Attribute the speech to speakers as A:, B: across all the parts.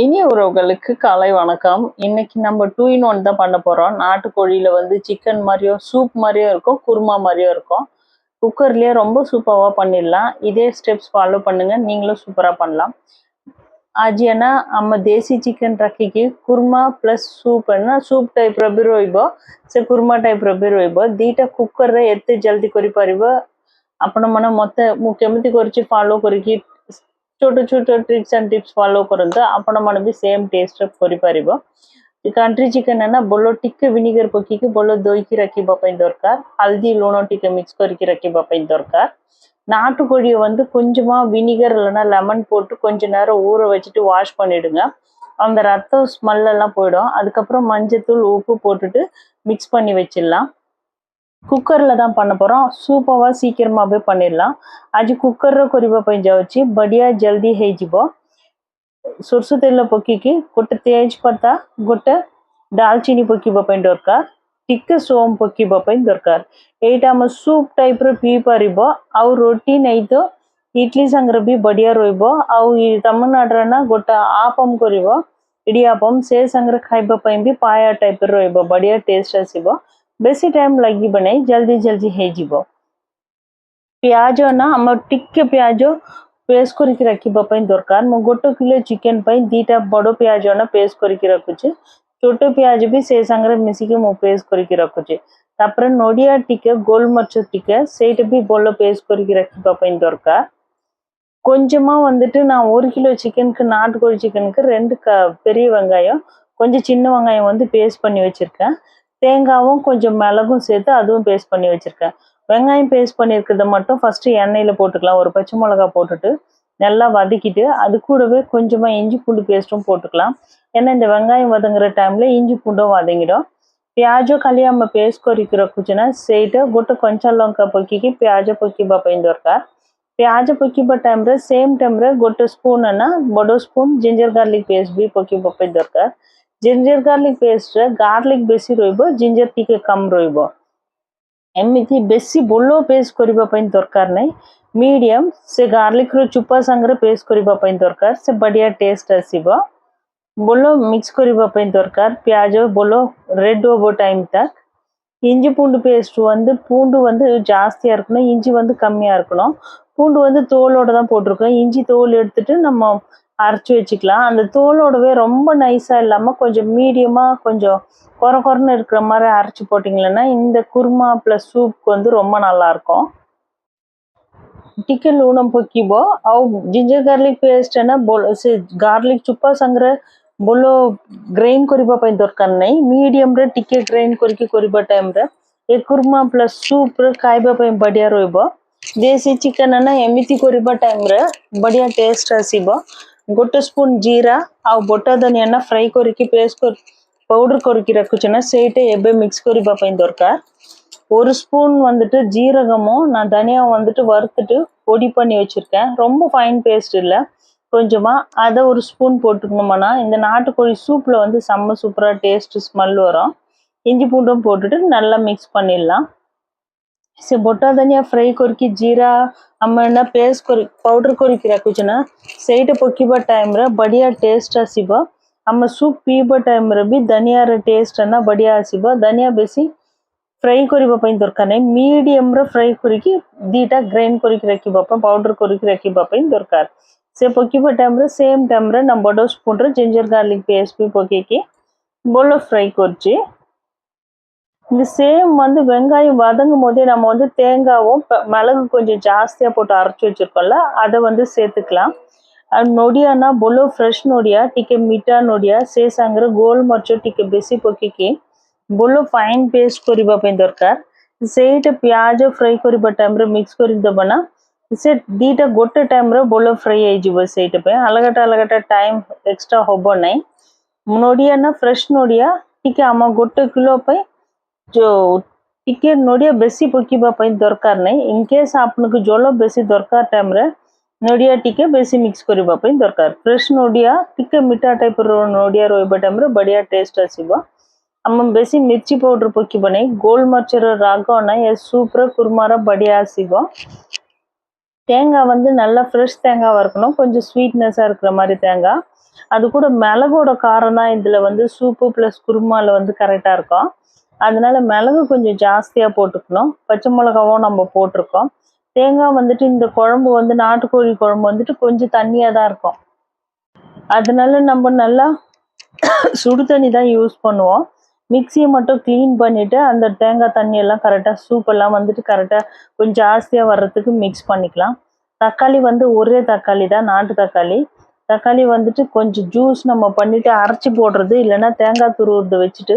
A: இனிய உறவுகளுக்கு காலை வணக்கம். இன்னைக்கு நம்ம 2 in 1 தான் பண்ண போறோம். நாட்டுக்கோழியில வந்து சிக்கன் மாதிரியும் சூப் மாதிரியும் இருக்கும், குருமா மாதிரியும் இருக்கும். குக்கர்லயே ரொம்ப சூப்பராக பண்ணிடலாம். இதே ஸ்டெப்ஸ் ஃபாலோ பண்ணுங்க, நீங்களும் சூப்பராக பண்ணலாம். आज है ना हम देसी चिकन रखी कुर्मा प्लस सूप है ना सूप टाइप भी रोब से कुर्मा टाइप भी रोब दीटा कुकर एत जल्दी कर आपण मन मत केमती कर फॉलो कर छोट छोट ट्रिक्स एंड टिप्स फॉलो करते आपण मन भी सेम टेस्ट कर कंट्री चिकन है ना बोलो टिके विनेगर पकी बोलो दही की रखी दरकार हल्दी लूण टिके मिक्स करके रखी दरकार நாட்டுக்கோழியை வந்து கொஞ்சமா வினிகர் இல்லைன்னா லெமன் போட்டு கொஞ்ச நேரம் ஊற வச்சுட்டு வாஷ் பண்ணிடுங்க. அந்த ரத்தம் ஸ்மெல் எல்லாம் போயிடும். அதுக்கப்புறம் மஞ்சத்தூள் உப்பு போட்டுட்டு மிக்ஸ் பண்ணி வச்சிடலாம். कुकर தான் பண்ண போறோம். சூப்பரா சீக்கிரமாவே பண்ணிடலாம். आज कुकर କରିବା ପାଇଁ ଯାଉଛି बढ़िया जल्दी ହେଇଯିବ। ସୋରିଷ ତେଲ ପକେଇକି ଗୋଟେ ତେଜ ପତ୍ତା ଗୋଟେ ଡାଲଚିନି ପକେଇବା ପାଇଁ ଦରକାର। ଟିକେ ସୋମ ପକେଇବା ପାଇଁ ଦରକାର। ଏଇଟା ଆମ ସୁପ୍ ଟାଇପ୍ର ପିଇପାରିବ ଆଉ ରୋଟି ନେଇ ତ ଇଡଲି ସାଙ୍ଗରେ ବି ବଢ଼ିଆ ରହିବ। ଆଉ ତାମିଲନାଡୁରେ ନା ଗୋଟେ ଆପମ୍ କରିବ ଇଡ଼ିଆପମ୍ ସେ ସାଙ୍ଗରେ ଖାଇବା ପାଇଁ ବି ପାୟା ଟାଇପ୍ର ରହିବ, ବଢ଼ିଆ ଟେଷ୍ଟ ଆସିବ। ବେଶୀ ଟାଇମ୍ ଲାଗିବ ନାହିଁ, ଜଲ୍ଦି ଜଲ୍ଦି ହେଇଯିବ। ପିଆଜ ନା ଆମର ଟିକେ ପିଆଜ पेस्ट करके रखिबा ପାଇଁ ଦରକାର। ମୁଁ 1 କିଲୋ ଚିକେନ ପାଇଁ 2ଟା ବଡ଼ ପିଆଜ ନା पेस्ट करके रखुଛି। छोटे पियाज भी से संगे मिसिक मु पेस्ट करके रखुचे। तापर नोडिया टिके गोलमर्च टिके सेट भी बोलो पेस्ट करके रखिबा ପାଇଁ दरकार। கொஞ்சமா வந்துட்டு நான் 1 கிலோ சிக்கனுக்கு நாட்டுக்கோழி சிக்கனுக்கு 2 பெரிய வெங்காயம் கொஞ்சம் சின்ன வெங்காயம் வந்து பேஸ்ட் பண்ணி வச்சிருக்கேன்। தேங்காவும் கொஞ்சம் மிளகும் சேர்த்து அதுவும் பேஸ்ட் பண்ணி வச்சிருக்கேன்। வெங்காயம் பேஸ்ட் பண்ணியிருக்கிறத மட்டும் ஃபர்ஸ்ட் எண்ணெயில போட்டுக்கலாம்। ஒரு பச்சை மிளகாய் போட்டுட்டு நல்லா வதக்கிட்டு அது கூடவே கொஞ்சமா இஞ்சி பூண்டு பேஸ்ட்டும் போட்டுக்கலாம்। ஏன்னா இந்த வெங்காயம் வதங்குற டைம்ல இஞ்சி பூண்டும் வதங்கிடும்। प्याज खाली हम पेस्ट करके रखुचे सेटा गोटे कंचा लंका पकी प्याज पकेबा ପାଇଁ दरकार। प्याज पकेबा टाइम रे सेम टाइम रे गोटे स्पून है ना बड़ स्पून जिंजर गार्लिक पेस्ट भी पकेबा ପାଇଁ दरकार। जिंजर गार्लिक पेस्ट रे गार्लिक बेसी रहइबो, जिंजर टिके कम रहइबो। एमिति बेसी बोलो पेस्ट करबा ପାଇଁ दरकार नहीं, मीडियम से गार्लिक रो चुपा संगे पेस्ट करबा ପାଇଁ दरकार से बढ़िया टेस्ट आसीबो। बोलो मिक्स करबा ପାଇଁ दरकार। प्याज बोलो रेड होबो टाइम तक இஞ்சி பூண்டு பேஸ்ட் வந்து பூண்டு வந்து ஜாஸ்தியா இருக்கணும், இஞ்சி வந்து கம்மியா இருக்கணும்। பூண்டு வந்து தோலோட தான் போட்டிருக்கோம், இஞ்சி தோல் எடுத்துட்டு நம்ம அரைச்சி வச்சுக்கலாம்। அந்த தோலோடவே ரொம்ப நைஸா இல்லாம கொஞ்சம் மீடியமா கொஞ்சம் கொரன்னு இருக்கிற மாதிரி அரைச்சி போட்டிங்கன்னா இந்த குருமா பிளஸ் சூப் வந்து ரொம்ப நல்லா இருக்கும்। ଟିକେ ଲୁଣ ପକିବ ଆଉ ଜିଞ୍ଜର ଗାର୍ଲିକ ପେଷ୍ଟ ନା ସେ ଗାର୍ଲିକ ଚୁପା ସାଙ୍ଗରେ बोलो ग्राइंड करबा ପାଇଁ ଦରକାର ନାହିଁ, मीडियम रे टिके ग्राइंड करके करबा टाइम रे ए कुर्मा प्लस सूप रे खाइबा ପାଇଁ बढ़िया रहइबो। देसी चिकन ना एमिति करबा टाइम रे बढ़िया टेस्ट आसीबो। गोटे स्पून जीरा आ बोटा धनिया ना फ्राई करके पेस्ट कर पाउडर करके रखुचे ना सेटे एबे मिक्स करबा ପାଇଁ दरकार। ஒரு ஸ்பூன் வந்துட்டு ஜீரகமும் நான் தனியா வந்துட்டு வறுத்துட்டு பொடி பண்ணி வச்சிருக்கேன், ரொம்ப ஃபைன் பேஸ்ட் இல்லை, கொஞ்சமா அதை ஒரு ஸ்பூன் போட்டுக்கணுமானா இந்த நாட்டுக்கோழி சூப்ல வந்து செம்ம சூப்பரா டேஸ்ட் ஸ்மெல் வரும்। இஞ்சி பூண்டும் போட்டுட்டு நல்லா மிக்ஸ் பண்ணிடலாம்। से बोटा धनिया फ्राई करके जीरा आम पेस्ट कर पाउडर करके रखुचे ना सेटा पकेबा टाइम रे बढ़िया टेस्ट आसीबो। आम सूप पीबा टाइम रे भी धनिया रे टेस्ट ना बढ़िया आसीबो। धनिया बेसी फ्राई करबा ପାଇଁ दरकार नहीं, मीडियम रे फ्राई करके 2टा ग्राइंड करके रखिबा ପାଇଁ पाउडर करके रखिबा ପାଇଁ दरकार। से पकेबा टाइम रे सेम टाइम रे ना बड़ स्पून रे जिंजर गार्लिक पेस्ट भी पकेकी बोलो फ्राई करछि। இந்த சேம் வந்து வெங்காயம் வதங்கும் போதே நம்ம வந்து தேங்காவும் மிளகு கொஞ்சம் ஜாஸ்தியா போட்டு அரைச்சி வச்சிருக்கோம்ல அதை வந்து சேர்த்துக்கலாம்। नोडिया बोलो फ्रेश नोडिया टिके मीठा नोडिया से संगे गोल मर्च टिके बेसी पकेकी बोलो फाइन पेस्ट करबा ପାଇଁ दरकार। सेटा प्याज फ्राई करबा टाइम रे मिक्स कर दबना से 2टा गोटे टाइम रे बोलो फ्राई हो जिवो। सेटा पे अलगटा टाइम एक्स्ट्रा होबो नहीं। नोडिया ना फ्रेश नोडिया टिके हम 1 किलो पे जो टिके नोडिया बेसी पकेबा ପାଇଁ दरकार नहीं। इनकेस आपनको जोलो बेसी दरकार टाइम रे नोडिया टिके बेसी मिक्स करबा ପାଇଁ दरकार। फ्रेश नोडिया टिके मीठा टाइप रो नोडिया रोइबा टाइम रे बढ़िया टेस्ट आसीबो। हम बेसी मिर्ची पाउडर पकेबा नहीं, गोल मर्च रो रागो ना ये सूप रे कुर्मा रे बढ़िया आसीबो। தேங்காய் வந்து நல்லா ஃப்ரெஷ் தேங்காவாக இருக்கணும், கொஞ்சம் ஸ்வீட்னஸாக இருக்கிற மாதிரி தேங்காய்। அது கூட மிளகோட காரம் தான் இதில் வந்து சூப்பு ப்ளஸ் குருமாவில் வந்து கரெக்டாக இருக்கும். அதனால மிளகு கொஞ்சம் ஜாஸ்தியாக போட்டுக்கணும். பச்சை மிளகாவும் நம்ம போட்டிருக்கோம். தேங்காய் வந்துட்டு இந்த குழம்பு வந்து நாட்டுக்கோழி குழம்பு வந்துட்டு கொஞ்சம் தண்ணியாக தான் இருக்கும். அதனால நம்ம நல்லா சுடு தண்ணி தான் யூஸ் பண்ணுவோம். மிக்சியை மட்டும் க்ளீன் பண்ணிவிட்டு அந்த தேங்காய் தண்ணியெல்லாம் கரெக்டாக சூப்பெல்லாம் வந்துட்டு கரெக்டாக கொஞ்சம் ஜாஸ்தியாக வர்றதுக்கு மிக்ஸ் பண்ணிக்கலாம். தக்காளி வந்து ஒரே தக்காளி தான், நாட்டு தக்காளி. தக்காளி வந்துட்டு கொஞ்சம் ஜூஸ் நம்ம பண்ணிவிட்டு அரைச்சி போடுறது, இல்லைன்னா தேங்காய் துருவுறது வச்சுட்டு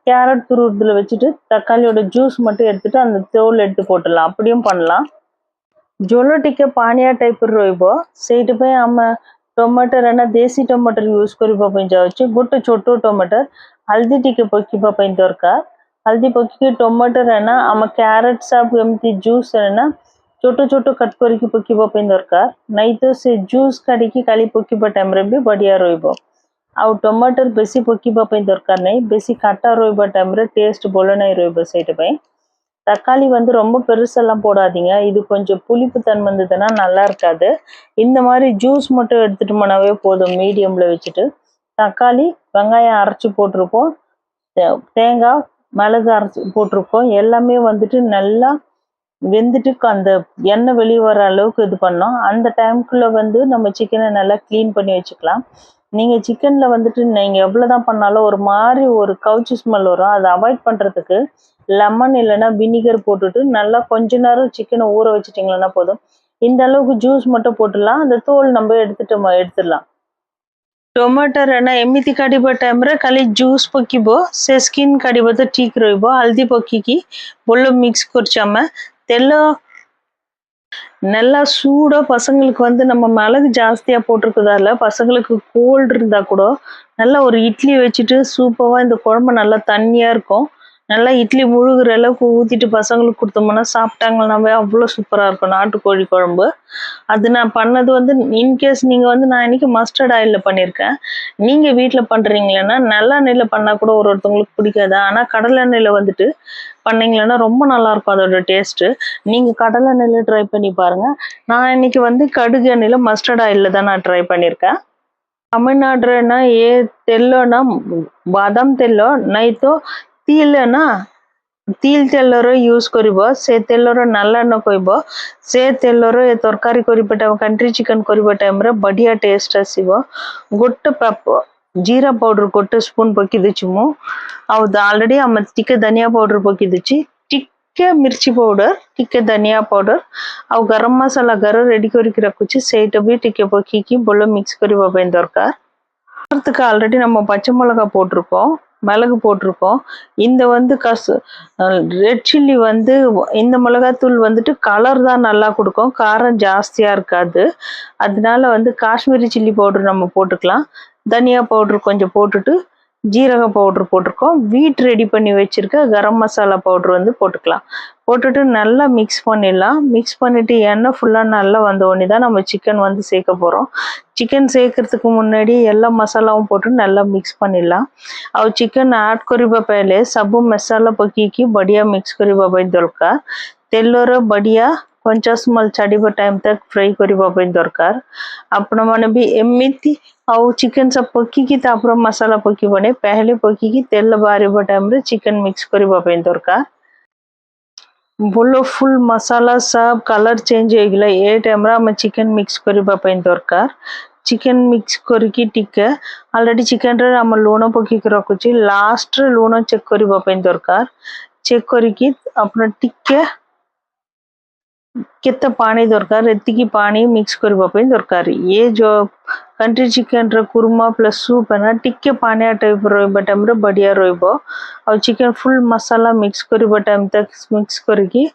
A: கேரட் துருவுறதுல வச்சுட்டு தக்காளியோட ஜூஸ் மட்டும் எடுத்துட்டு அந்த தோல் எடுத்து போட்டுடலாம். அப்படியும் பண்ணலாம். ଜୋଲ ଟିକେ ପାଣିଆ ଟାଇପ୍ର ରହିବ, ସେଇଥିପାଇଁ ଆମେ ଟମାଟର ନା ଦେଶୀ ଟମାଟର ୟୁଜ୍ କରିବା ପାଇଁ ଯାଉଛି। ଗୋଟେ ଛୋଟ ଟମାଟର, ହଳଦୀ ଟିକେ ପକେଇବା ପାଇଁ ଦରକାର। ହଳଦୀ ପକେଇକି ଟମାଟର ନା ଆମ କ୍ୟାରେଟ୍ ସବୁ ଏମିତି ଜୁସ୍ ନା ଛୋଟ ଛୋଟ କଟ୍ କରିକି ପକେଇବା ପାଇଁ ଦରକାର। ନାଇଁ ତ ସେ ଜୁସ୍ କାଢ଼ିକି କାଲି ପକେଇବା ଟାଇମ୍ରେ ବି ବଢ଼ିଆ ରହିବ। ଆଉ ଟମାଟର ବେଶୀ ପକେଇବା ପାଇଁ ଦରକାର ନାହିଁ, ବେଶୀ ଖଟା ରହିବା ଟାଇମ୍ରେ ଟେଷ୍ଟ ଭଲ ନାହିଁ ରହିବ। ସେଇଥିପାଇଁ தக்காளி வந்து ரொம்ப பெருசெல்லாம் போடாதீங்க, இது கொஞ்சம் புளிப்பு தன்மை வந்ததுன்னா நல்லா இருக்காது। இந்த மாதிரி ஜூஸ் மட்டும் எடுத்துட்டு போனாவே போதும், மீடியம்ல வச்சுட்டு। தக்காளி வெங்காயம் அரைச்சி போட்டிருப்போம், தேங்காய் மிளகு அரைச்சி போட்டிருப்போம், எல்லாமே வந்துட்டு நல்லா வெந்துட்டு அந்த எண்ணெய் வெளியே வர அளவுக்கு இது பண்ணோம்। அந்த டைமுக்குள்ள வந்து நம்ம சிக்கனை நல்லா க்ளீன் பண்ணி வச்சுக்கலாம்। நீங்கள் சிக்கனில் வந்துட்டு நீங்கள் எவ்வளோதான் பண்ணாலும் ஒரு மாதிரி ஒரு கவுச்சி ஸ்மெல் வரும், அதை அவாய்ட் பண்ணுறதுக்கு லெமன் இல்லைன்னா வினிகர் போட்டுட்டு நல்லா கொஞ்ச நேரம் சிக்கனை ஊற வச்சுட்டிங்களன்னா போதும்। இந்த அளவுக்கு ஜூஸ் மட்டும் போட்டுடலாம், அந்த தோல் நம்ம எடுத்துடலாம்। ଟମାଟର ନା ଏମିତି କାଢ଼ିବା ଟାଇମ୍ରେ ଖାଲି ଜୁସ୍ ପକିବ, ସେ ସ୍କିନ୍ କାଢ଼ିବ ତ ଠିକ୍ ରହିବ। ହଳଦୀ ପକିକି ଭଲ மிக்ஸ் କରିச்சு ଆମେ। தெல்ல நல்லா சூடாக பசங்களுக்கு வந்து நம்ம மிளகு ஜாஸ்தியாக போட்டிருக்கிறதால பசங்களுக்கு கோல்டு இருந்தால் கூட நல்லா ஒரு இட்லி வச்சுட்டு சூப்பராக இந்த குழம்பு நல்லா தண்ணியாக இருக்கும், நல்லா இட்லி முழுகிற அளவுக்கு ஊற்றிட்டு பசங்களுக்கு கொடுத்தோம்னா சாப்பிட்டாங்கன்னாவே அவ்வளோ சூப்பராக இருக்கும் நாட்டுக்கோழி குழம்பு। அது நான் பண்ணது வந்து இன்கேஸ் நீங்கள் வந்து நான் இன்னைக்கு மஸ்டர்ட் ஆயிலில் பண்ணியிருக்கேன், நீங்கள் வீட்டில் பண்ணுறீங்களன்னா நல்லெண்ணெயில் பண்ணால் கூட ஒருத்தவங்களுக்கு பிடிக்காது, ஆனால் கடலெண்ணெயில் வந்துட்டு பண்ணிங்களன்னா ரொம்ப நல்லாயிருக்கும் அதோட டேஸ்ட்டு। நீங்கள் கடலெண்ணெயில் ட்ரை பண்ணி பாருங்கள்। நான் இன்னைக்கு வந்து கடுகு எண்ணெயில் மஸ்டர்ட் ஆயிலில் தான் நான் ட்ரை பண்ணியிருக்கேன்। तमिलनाडु ना ये तेलो ना बादाम तेलो नहीं तो तिल ना तिल तेलर यूज करिबो, से तेलर नल्लान्न कहब, से तेलर ए तरकारी करिबा टाइम कंट्री चिकन करिबा टाइम रे बढ़िया टेस्ट आसीबो। गोटे जीरा पाउडर गोटे स्पून पकी देछि मु, आ ऑलरेडी हम टिके धनिया पाउडर पकी देछि, टिके मिर्ची पाउडर, टिके धनिया पाउडर आ गरम मसाला घर रेडी करके रखुछि, सेटा भी टिके पकीकी बोलो मिक्स करिबा ପାଇଁ दरकार। அதுக்கு ஆல்ரெடி நம்ம பச்சை மிளகாய் போட்டிருக்கோம், மிளகு போட்டிருக்கோம்। இந்த வந்து ரெட் சில்லி வந்து இந்த மிளகாத்தூள் வந்துட்டு கலர் தான் நல்லா கொடுக்கும், காரம் ஜாஸ்தியாக இருக்காது। அதனால வந்து காஷ்மீரி சில்லி பவுடர் நம்ம போட்டுக்கலாம்। தனியா பவுடர் கொஞ்சம் போட்டுட்டு ஜீரக பவுடர் போட்டிருக்கோம், வீட் ரெடி பண்ணி வச்சுருக்க கரம் மசாலா பவுடர் வந்து போட்டுக்கலாம்। போட்டுட்டு நல்லா மிக்ஸ் பண்ணிடலாம்। மிக்ஸ் பண்ணிவிட்டு எண்ணெய் ஃபுல்லாக நல்லா வந்த உடனே தான் நம்ம சிக்கன் வந்து சேர்க்க போகிறோம்। चिकन சேர்க்கறதுக்கு முன்னாடி எல்லா மசாலாவும் போட்டு நல்லா मिक्स பண்ணிடலாம்। ଆଉ ଚିକେନ ଆଡ୍ କରିବା पहले ସବୁ ମସଲା ପକେଇକି ବଢିଆ मिक्स କରିବା ପାଇଁ ଦରକାର। ତେଲର ବଢିଆ 50 ml ଛାଡ଼ିବା ଟାଇମ୍ तक फ्राई କରିବା ପାଇଁ ଦରକାର। ଆପଣ ମାନେ ବି ଏମିତି ଆଉ ଚିକେନ सब ପକେଇକି ତାପରେ ମସଲା ପକେଇବନି, पहले ପକେଇକି ତେଲ ବାହାରିବା ଟାଇମ୍ରେ ଚିକେନ मिक्स କରିବା ପାଇଁ ଦରକାର। बोलो फुल मसाला सब कलर चेंज हो गला, ये टाइम रे हम चिकन मिक्स करबा ପାଇଁ दरकार। चिकन मिक्स करके टिके ऑलरेडी चिकन रे हम लूण पकी के रखुची, लास्ट रे लूण चेक करबा ପାଇଁ दरकार। चेक करके अपन टिके केते पानी दरकार एतिकी पानी मिक्स करबा ପାଇଁ दरकार। ये जो कंट्री चिकन रे कुरमा प्लस सूप है ना, टिके पानी टाइप रहबा टाइम रे बढ़िया रहबो। और चिकन फुल मसाला मिक्स करबा टाइम तक मिक्स करके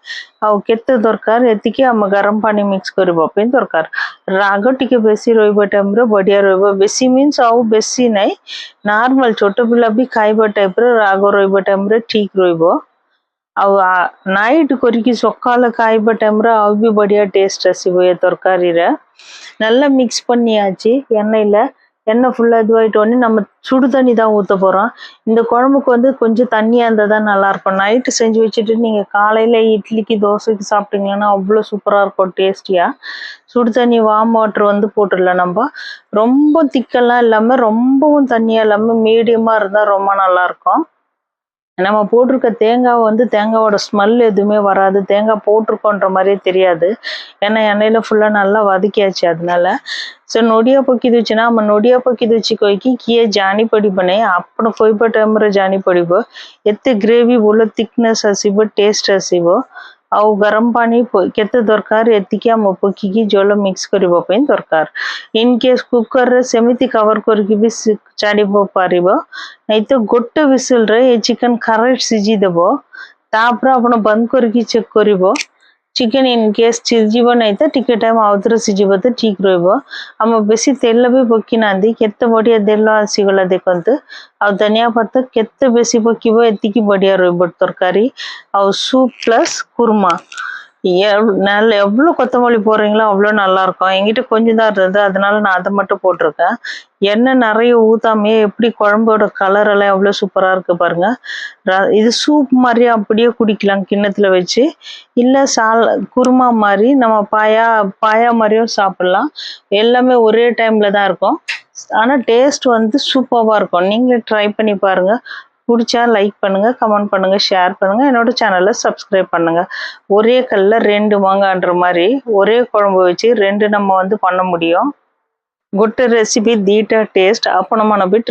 A: आउ केते दरकार एतिकी हम गरम पानी मिक्स करबा ପାଇଁ दरकार। राग टिके बेसी रहबा टाइम रे बढ़िया रहबो, बेसी मींस आउ बेसी नहीं, नॉर्मल छोट पिला भी खाइबा टाइप रे राग रहबा टाइम रे ठीक रहबो। ଆଉ ନାଇଟ୍ କରିକି ସକାଳେ ଖାଇବା டைம்ல ଆଉ ବି बढ़िया டேஸ்ட் ଆସିବ ଏ ତରକାରୀରେ। நல்லா மிக்ஸ் பண்ணியாச்சு எண்ணெயில்। எண்ணெய் ஃபுல்லாக இதுவாகிட்டோடனே நம்ம சுடு தண்ணி தான் ஊற்ற போகிறோம். இந்த குழம்புக்கு வந்து கொஞ்சம் தண்ணியாக இருந்தால் தான் நல்லாயிருக்கும். நைட்டு செஞ்சு வச்சுட்டு நீங்கள் காலையில் இட்லிக்கு தோசைக்கு சாப்பிட்டீங்கன்னா அவ்வளோ சூப்பராக இருக்கும் டேஸ்டியாக. சுடு தண்ணி வார்ம் வாட்டர் வந்து போட்டுடலாம். நம்ம ரொம்ப திக்கெல்லாம் இல்லாமல் ரொம்பவும் தண்ணியாக இல்லாமல் மீடியமாக இருந்தால் ரொம்ப நல்லாயிருக்கும். நம்ம போட்டிருக்க தேங்காய் வந்து தேங்காயோட ஸ்மெல் எதுவுமே வராது. தேங்காய் போட்டிருக்கோன்ற மாதிரியே தெரியாது. ஏன்னா எண்ணெயில் ஃபுல்லாக நல்லா வதக்கியாச்சு அதனால. सो नोडिया पकी ना आम नोडिया पकी कहीकि किए जानी पड़ब नहीं आपण खोईबा टाइम जानी पड़ब एत ग्रेवी बोलो थिकनेस आसब टेस्ट आसब आउ गरम पानी केते दरकार एतिकी आम पकी जल मिक्स करने दरकार इनकेस कुकर रे सेमिति कवर करके भी छाड़ी पार नहीं तो गोटे विसिल रे ये चिकन करेक्ट सिझीदेव तापर आपण बंद करके चेक कर चिकन इनकेस सिझीब नहीं तो टिके टाइम आउथरे सिझीब तो ठीक रम बेसी तेल भी पकिना केते बढ़िया तेल आसीगला देखते आ धनिया पत्ता केते बेसी पकब एतिकी बढ़िया रही तरकारी आ सूप प्लस कुर्मा எவ்வளோ கொத்தமல்லி போடுறீங்களோ அவ்வளோ நல்லா இருக்கும். என்கிட்ட கொஞ்சம் தான் இருந்தது அதனால நான் அதை மட்டும் போட்டிருக்கேன். எண்ணெய் நிறைய ஊத்தாமையே எப்படி குழம்போட கலர் எல்லாம் எவ்வளோ சூப்பராக இருக்கு பாருங்க. இது சூப் மாதிரியே அப்படியே குடிக்கலாம் கிண்ணத்துல வச்சு, இல்லை குருமா மாதிரி நம்ம பாயா மாதிரியும் சாப்பிடலாம். எல்லாமே ஒரே டைம்ல தான் இருக்கும். ஆனால் டேஸ்ட் வந்து சூப்பராக இருக்கும். நீங்களே ட்ரை பண்ணி பாருங்க. பிடிச்சா லைக் பண்ணுங்க, கமெண்ட் பண்ணுங்க, ஷேர் பண்ணுங்க, என்னோட சேனலை சப்ஸ்கிரைப் பண்ணுங்க. ஒரே கல்ல 2 மாங்கான்ற மாதிரி ஒரே குழம்பு வச்சு 2 நம்ம வந்து பண்ண முடியும். குட் ரெசிபி தீட்டா டேஸ்ட் அப்போ நம்ம ட்ரை